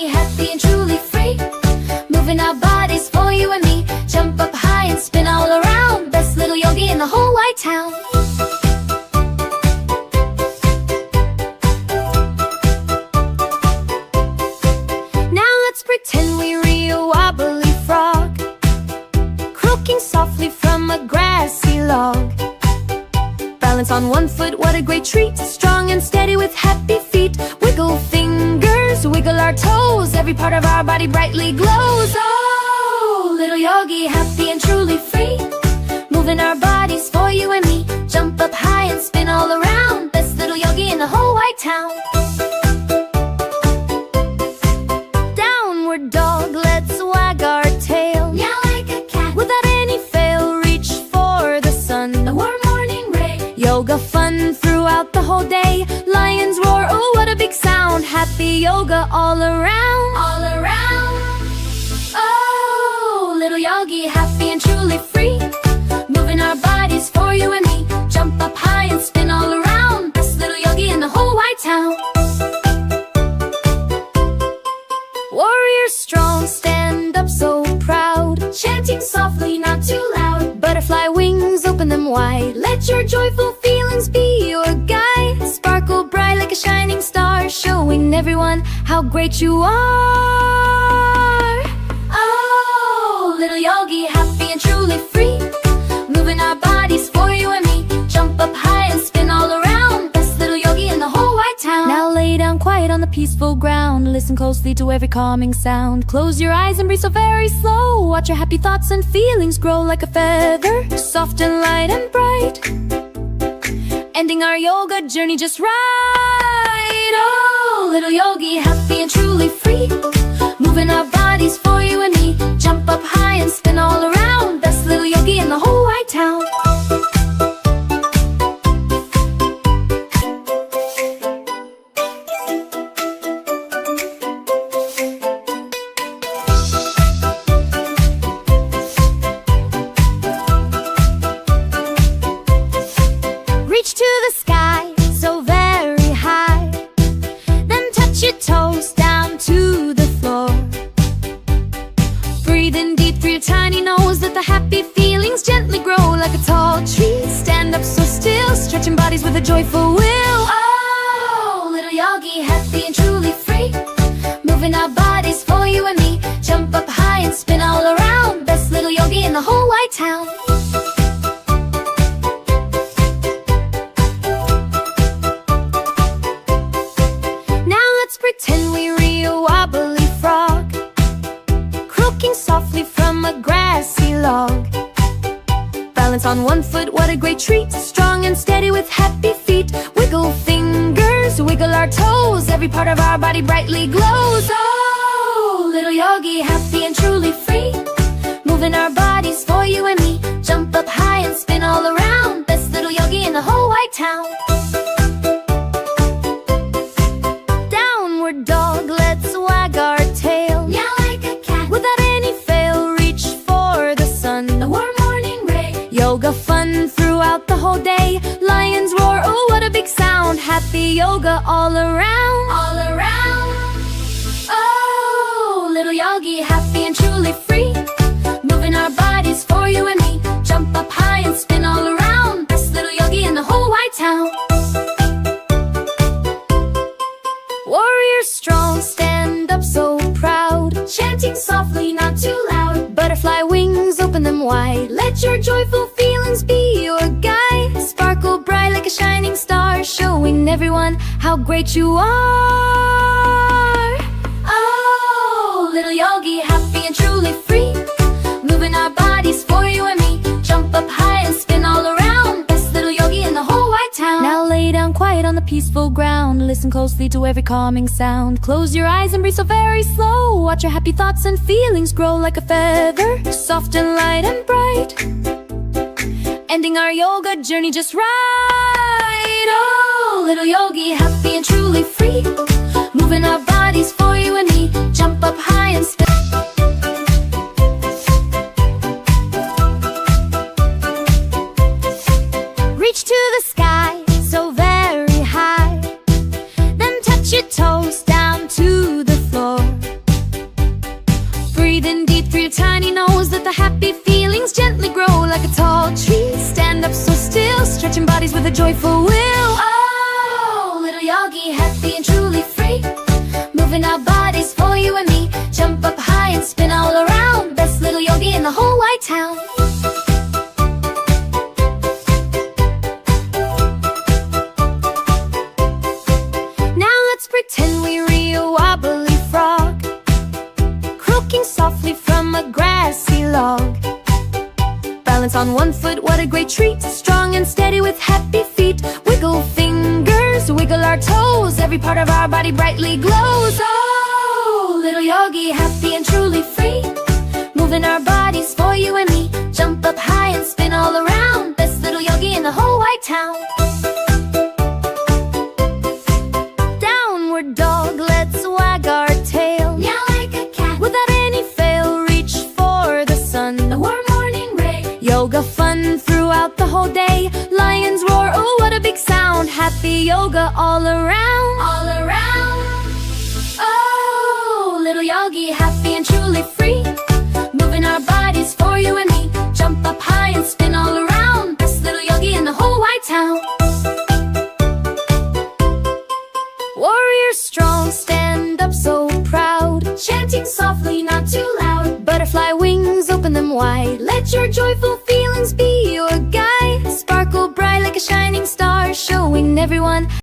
yogi, happy and truly free. Moving our bodies for you and me. Jump up high and spin all around. Best little yogi in the whole wide town. Now let's pretend we're a wobbly frog, croaking softly from a grassy log. Balance on one foot, what a great treat. Strong and steady with happy feet. Wiggle fingers, wiggle our toes. Every part of our body brightly glows. Oh, little yogi, happy and truly free. Moving our bodies for you and me. Jump up high and spin all around. Best little yogi in the whole wide town. Downward dog, let's wag our tail. Meow like a cat. Without any fail, reach for the sun. The warm morning ray. Yoga fun throughout the whole day. Lions roar, oh what a big sound. Happy yoga all around. All around. Oh, little yogi, happy and truly free. Moving our bodies for you and me. Jump up high and spin all around. Best little yogi in the whole wide town. Warrior strong, stand up so proud. Chanting softly, not too loud. Butterfly wings, open them wide. Let your joyful feelings be your guide. Sparkle bright like a shining star, showing everyone how great you are. Oh, little yogi, happy and truly free. Moving our bodies for you and me. Jump up high and spin all around. Best little yogi in the whole wide town. Now lay down quiet on the peaceful ground. Listen closely to every calming sound. Close your eyes and breathe so very slow. Watch your happy thoughts and feelings grow like a feather, soft and light and bright. Ending our yoga journey just right. Oh, little yogi, happy and truly free. Moving our bodies for you and me. Jump up high and spin all around. Best little yogi in the whole wide town. Reach to the sky, so very high. Then touch your toes down to the floor. Breathe in deep through your tiny nose. Let the happy feelings gently grow like a tall tree. Stand up so still, stretching bodies with a joyful will. Oh, little yogi, happy and truly free. Moving our bodies for you and me. Jump up high and spin all around. Best little yogi in the whole wide town. Pretend we're a wobbly frog, croaking softly from a grassy log. Balance on one foot, what a great treat. Strong and steady with happy feet. Wiggle fingers, wiggle our toes. Every part of our body brightly glows. Oh, little yogi, happy and truly free. Moving our bodies for you and me. Jump up high and spin all around. Best little yogi in the whole wide town. Dog, let's wag our tail. Meow like a cat. Without any fail, reach for the sun. The warm morning ray. Yoga fun throughout the whole day. Lions roar, oh what a big sound. Happy yoga all around. All around. Oh, little yogi, happy and truly free. Moving our bodies for you and me. Jump up high and spin all around. Best little yogi in the whole wide town. Warrior strong, stand up so proud. Chanting softly, not too loud. Butterfly wings, open them wide. Let your joyful feelings be your guide. Sparkle bright like a shining star, showing everyone how great you are. Oh, little yogi, happy and truly free. Moving our bodies for you and me. Jump up high and spin all around. Best little yogi in the whole wide town. Now lay down quiet on the peaceful ground. Listen closely to every calming sound. Close your eyes and breathe so very slow. Watch your happy thoughts and feelings grow like a feather, soft and light and bright. Ending our yoga journey just right. Oh, little yogi, happy and truly free. Moving our bodies for you and me. Jump up high and spin. Reach to the sky, so very high. Then touch your toes down to the floor. the happy feelings gently grow like a tall tree. Stand up so still, stretching bodies with a joyful will. Oh, little yogi, happy and truly free, moving our bodies for you and me. Jump up high and spin all around, best little yogi in the whole wide town. Now let's pretend we're a wobbly frog, croaking softly from a grassy log. Balance on one foot, what a great treat, strong and steady with happy feet. Wiggle fingers, wiggle our toes, every part of our body brightly glows. Oh, little yogi, happy and truly free, moving our bodies for you and me. Jump up high and spin all around, best little yogi in the whole wide town. Downward dog, let's wag our tail, meow like a cat, without any fail, reach for the sun, the warm morning ray. Yoga fun throughout the whole day, lions roar, oh what a big sound. Happy yoga all around, all around. Oh, little yogi, happy and truly free, moving our bodies for you and me. Jump up high and spin all around, best little yogi in the whole wide town. Warrior strong, stand up so proud, chanting softly, not too loud. Butterfly wings, open them wide, let your joyful feelings be your guide. Sparkle bright like a shining star, showing everyone